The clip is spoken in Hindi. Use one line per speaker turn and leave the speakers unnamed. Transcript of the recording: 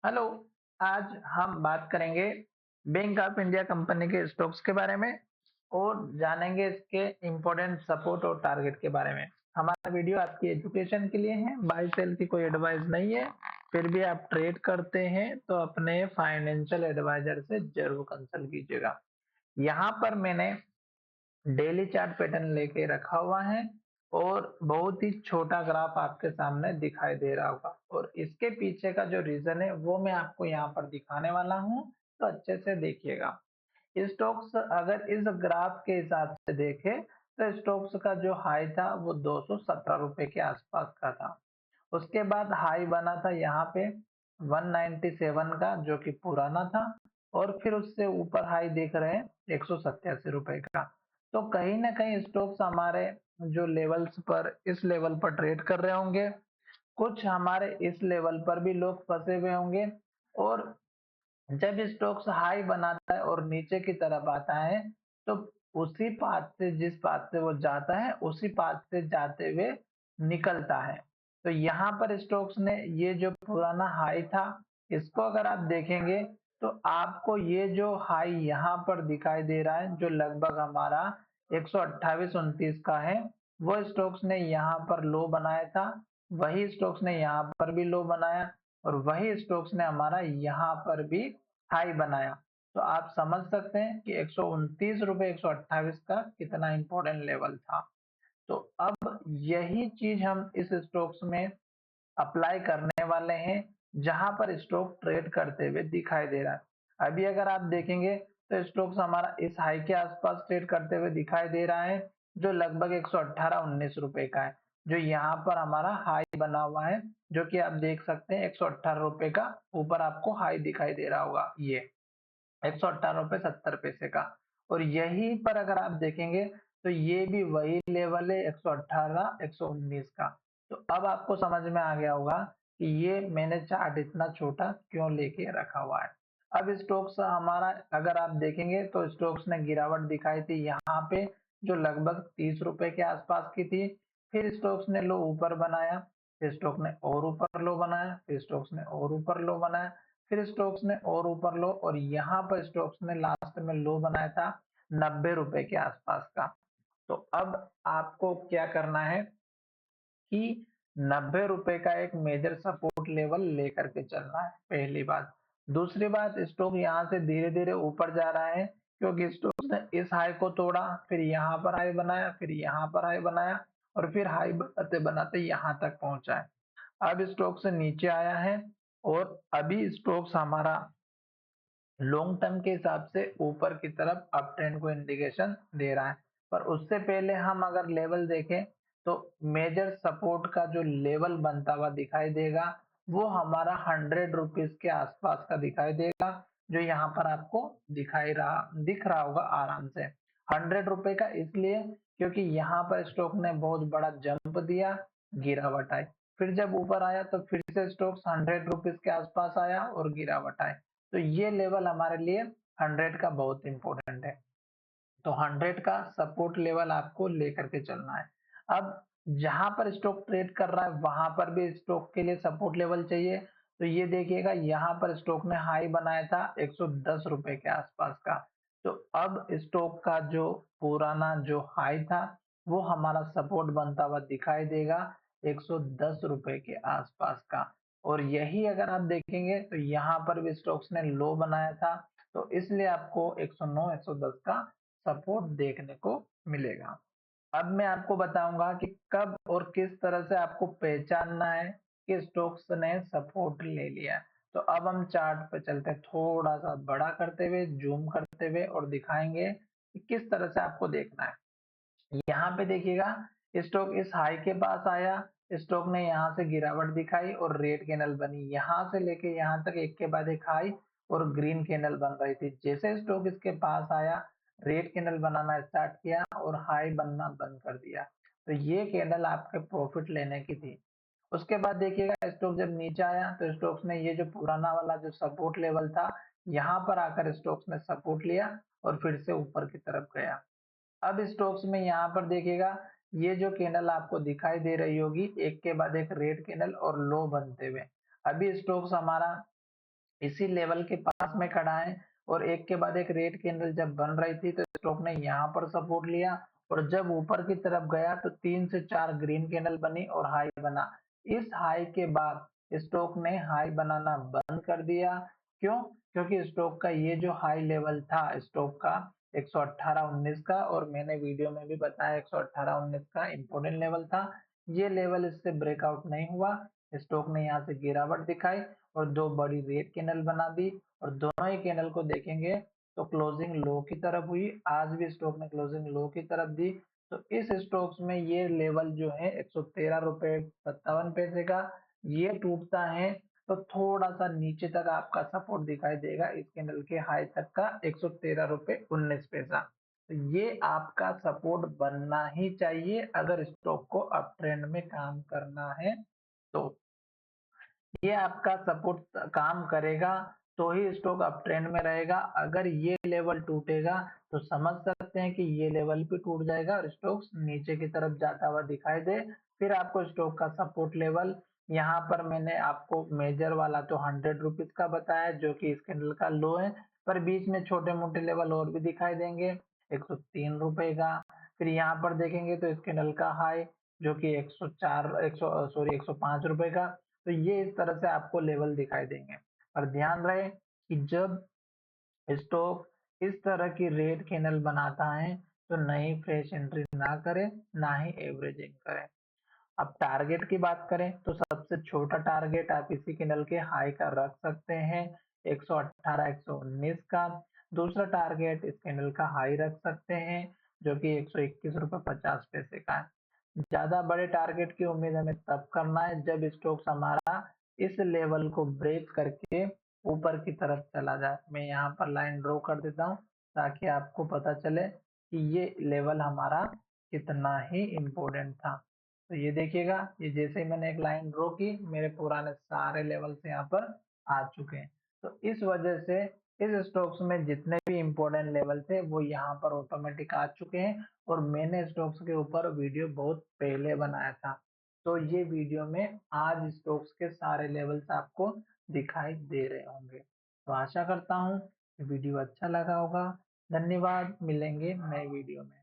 हेलो। आज हम बात करेंगे बैंक ऑफ इंडिया कंपनी के स्टॉक्स के बारे में और जानेंगे इसके इम्पोर्टेंट सपोर्ट और टारगेट के बारे में। हमारा वीडियो आपकी एजुकेशन के लिए है, बाय सेल की कोई एडवाइस नहीं है। फिर भी आप ट्रेड करते हैं तो अपने फाइनेंशियल एडवाइजर से जरूर कंसल्ट कीजिएगा। यहाँ पर मैंने डेली चार्ट पैटर्न लेके रखा हुआ है और बहुत ही छोटा ग्राफ आपके सामने दिखाई दे रहा होगा और इसके पीछे का जो रीजन है वो मैं आपको यहाँ पर दिखाने वाला हूँ, तो अच्छे से देखिएगा। स्टॉक्स अगर इस ग्राफ के हिसाब से देखें तो स्टॉक्स का जो हाई था वो 217 रुपए के आसपास का था। उसके बाद हाई बना था यहाँ पे 197 का, जो कि पुराना था। और फिर उससे ऊपर हाई देख रहे हैं 187 रुपए का। तो कहीं ना कहीं स्टॉक्स हमारे जो लेवल्स पर इस लेवल पर ट्रेड कर रहे होंगे, कुछ हमारे इस लेवल पर भी लोग फंसे हुए होंगे। और जब स्टॉक्स हाई बनाता है और नीचे की तरफ आता है तो उसी पाथ से, जिस पाथ से वो जाता है उसी पाथ से जाते हुए निकलता है। तो यहाँ पर स्टॉक्स ने ये जो पुराना हाई था इसको अगर आप देखेंगे तो आपको ये जो हाई यहाँ पर दिखाई दे रहा है जो लगभग हमारा 128-29 का है, वो स्टॉक्स ने यहाँ पर लो बनाया था। वही स्टॉक्स ने यहाँ पर भी लो बनाया और वही स्टॉक्स ने हमारा यहाँ पर भी हाई बनाया। तो आप समझ सकते हैं कि 129 रुपए 128 का कितना इंपॉर्टेंट लेवल था। तो अब यही चीज हम इस स्टॉक्स में अप्लाई करने वाले हैं जहां पर स्टॉक ट्रेड करते हुए दिखाई दे रहा है। अभी अगर आप देखेंगे तो स्टॉक्स हमारा इस हाई के आसपास ट्रेड करते हुए दिखाई दे रहा है जो लगभग 118-19 रुपए का है, जो यहाँ पर हमारा हाई बना हुआ है, जो कि आप देख सकते हैं 118 रुपए का ऊपर आपको हाई दिखाई दे रहा होगा, ये 118 रुपए 70 पैसे का। और यहीं पर अगर आप देखेंगे तो ये भी वही लेवल है 118-119 का। तो अब आपको समझ में आ गया होगा कि ये मैंने चार्ट इतना छोटा क्यों लेके रखा हुआ है। अब स्टॉक्स हमारा अगर आप देखेंगे तो स्टॉक्स ने गिरावट दिखाई थी यहाँ पे, जो लगभग 30 रुपए के आसपास की थी। फिर स्टॉक्स ने लो ऊपर बनाया, फिर स्टॉक ने और ऊपर लो बनाया, फिर स्टॉक्स ने और ऊपर लो बनाया, फिर स्टॉक्स ने और ऊपर लो, और यहाँ पर स्टॉक्स ने लास्ट में लो बनाया था 90 रुपए के आसपास का। तो अब आपको क्या करना है कि 90 रुपए का एक मेजर सपोर्ट लेवल लेकर के चलना है, पहली बात। दूसरी बात, स्टॉक यहाँ से धीरे धीरे ऊपर जा रहा है क्योंकि स्टॉक ने इस हाई को तोड़ा, फिर यहाँ पर हाई बनाया, फिर यहाँ पर हाई बनाया और फिर हाई बनाते बनाते यहाँ तक पहुंचा है। अब स्टॉक से नीचे आया है और अभी स्टॉक्स हमारा लॉन्ग टर्म के हिसाब से ऊपर की तरफ अप ट्रेंड को इंडिकेशन दे रहा है। पर उससे पहले हम अगर लेवल देखें तो मेजर सपोर्ट का जो लेवल बनता हुआ दिखाई देगा वो हमारा 100 रुपीज के आसपास का दिखाई देगा, जो यहाँ पर आपको दिख रहा होगा आराम से। 100 रुपए का इसलिए क्योंकि यहाँ पर स्टॉक ने बहुत बड़ा जंप दिया, गिरावट आई, फिर जब ऊपर आया तो फिर से स्टॉक्स 100 रुपीज के आसपास आया और गिरावट आई। तो ये लेवल हमारे लिए 100 का बहुत इंपॉर्टेंट है। तो 100 का सपोर्ट लेवल आपको लेकर के चलना है। अब जहां पर स्टॉक ट्रेड कर रहा है वहां पर भी स्टॉक के लिए सपोर्ट लेवल चाहिए। तो ये देखिएगा यहाँ पर स्टॉक ने हाई बनाया था 110 रुपए के आसपास का। तो अब स्टॉक का जो पुराना जो हाई था वो हमारा सपोर्ट बनता हुआ दिखाई देगा 110 रुपए के आसपास का। और यही अगर आप देखेंगे तो यहाँ पर भी स्टॉक्स ने लो बनाया था, तो इसलिए आपको 109 110 का सपोर्ट देखने को मिलेगा। अब मैं आपको बताऊंगा कि कब और किस तरह से आपको पहचानना है कि स्टॉक्स ने सपोर्ट ले लिया है। तो अब हम चार्ट पे चलते हैं, थोड़ा सा बड़ा करते हुए जूम करते हुए और दिखाएंगे कि किस तरह से आपको देखना है। यहाँ पे देखिएगा स्टॉक इस हाई के पास आया, स्टॉक ने यहाँ से गिरावट दिखाई और रेड कैंडल बनी, यहाँ से लेके यहाँ तक एक के बाद एक हाई और ग्रीन कैंडल बन रही थी। जैसे स्टॉक इसके पास आया रेड कैंडल बनाना स्टार्ट किया और हाई बनना बंद कर दिया। तो ये कैंडल आपके प्रॉफिट लेने की थी। उसके बाद देखिएगा स्टॉक जब नीचे आया तो स्टॉक्स ने ये जो पुराना वाला जो सपोर्ट लेवल था यहाँ पर आकर स्टॉक्स ने सपोर्ट लिया और फिर से ऊपर की तरफ गया। अब स्टॉक्स में यहाँ पर देखिएगा ये जो कैंडल आपको दिखाई दे रही होगी एक के बाद एक रेड कैंडल और लो बनते हुए, अभी स्टॉक्स हमारा इसी लेवल के पास में खड़ा है और एक के बाद एक रेड कैंडल जब बन रही थी तो स्टॉक ने यहाँ पर सपोर्ट लिया और जब ऊपर की तरफ गया तो 3 से 4 ग्रीन कैंडल बनी और हाई बना। इस हाई के बाद स्टॉक ने हाई बनाना बंद कर दिया। क्यों? क्योंकि स्टॉक का ये जो हाई लेवल था स्टॉक का 118.19 का, और मैंने वीडियो में भी बताया 118.19 का इम्पोर्टेंट लेवल था। ये लेवल इससे ब्रेकआउट नहीं हुआ, स्टॉक ने यहाँ से गिरावट दिखाई और दो बड़ी रेड कैंडल बना दी और दोनों ही कैंडल को देखेंगे तो क्लोजिंग लो की तरफ हुई। आज भी स्टॉक ने क्लोजिंग लो की तरफ दी। तो इस स्टॉक्स में ये लेवल जो है 113 रुपए 57 पैसे का, ये टूटता है तो थोड़ा सा नीचे तक आपका सपोर्ट दिखाई देगा इस कैंडल के हाई तक का 113 रुपए 19 पैसा। तो ये आपका सपोर्ट बनना ही चाहिए अगर स्टॉक को अप ट्रेंड में काम करना है तो। ये आपका सपोर्ट काम करेगा तो ही स्टॉक अप ट्रेंड में रहेगा। अगर ये लेवल टूटेगा तो समझ सकते हैं कि ये लेवल भी टूट जाएगा और स्टॉक नीचे की तरफ जाता हुआ दिखाई दे। फिर आपको स्टॉक का सपोर्ट लेवल, यहाँ पर मैंने आपको मेजर वाला तो 100 रुपीज का बताया जो कि इस कैंडल का लो है, पर बीच में छोटे मोटे लेवल और भी दिखाई देंगे 103 रुपए का। फिर यहाँ पर देखेंगे तो इस कैंडल का हाई जो कि 104 100 सॉरी 105 रुपए का। तो ये इस तरह से आपको लेवल दिखाई देंगे। और ध्यान रहे कि जब स्टॉक इस तरह की रेड कैंडल बनाता है तो नई फ्रेश एंट्री ना करें, ना ही एवरेजिंग करें। अब टारगेट की बात करें तो सबसे छोटा टारगेट आप इसी कैंडल के हाई का रख सकते हैं 118 119 का। दूसरा टारगेट इस कैंडल का हाई रख सकते हैं जो कि 121 रुपए 50 पैसे का है। ज्यादा बड़े टारगेट की उम्मीद हमें तब करना है जब स्टॉक्स हमारा इस लेवल को ब्रेक करके ऊपर की तरफ चला जाए। मैं यहाँ पर लाइन ड्रॉ कर देता हूँ ताकि आपको पता चले कि ये लेवल हमारा कितना ही इम्पोर्टेंट था। तो ये देखिएगा, ये जैसे ही मैंने एक लाइन ड्रॉ की मेरे पुराने सारे लेवल्स यहाँ पर आ चुके हैं। तो इस वजह से इस स्टॉक्स में जितने भी इम्पोर्टेंट लेवल थे वो यहाँ पर ऑटोमेटिक आ चुके हैं और मैंने स्टॉक्स के ऊपर वीडियो बहुत पहले बनाया था। तो ये वीडियो में आज स्टॉक्स के सारे लेवल्स आपको दिखाई दे रहे होंगे। तो आशा करता हूँ कि वीडियो अच्छा लगा होगा। धन्यवाद, मिलेंगे नए वीडियो में।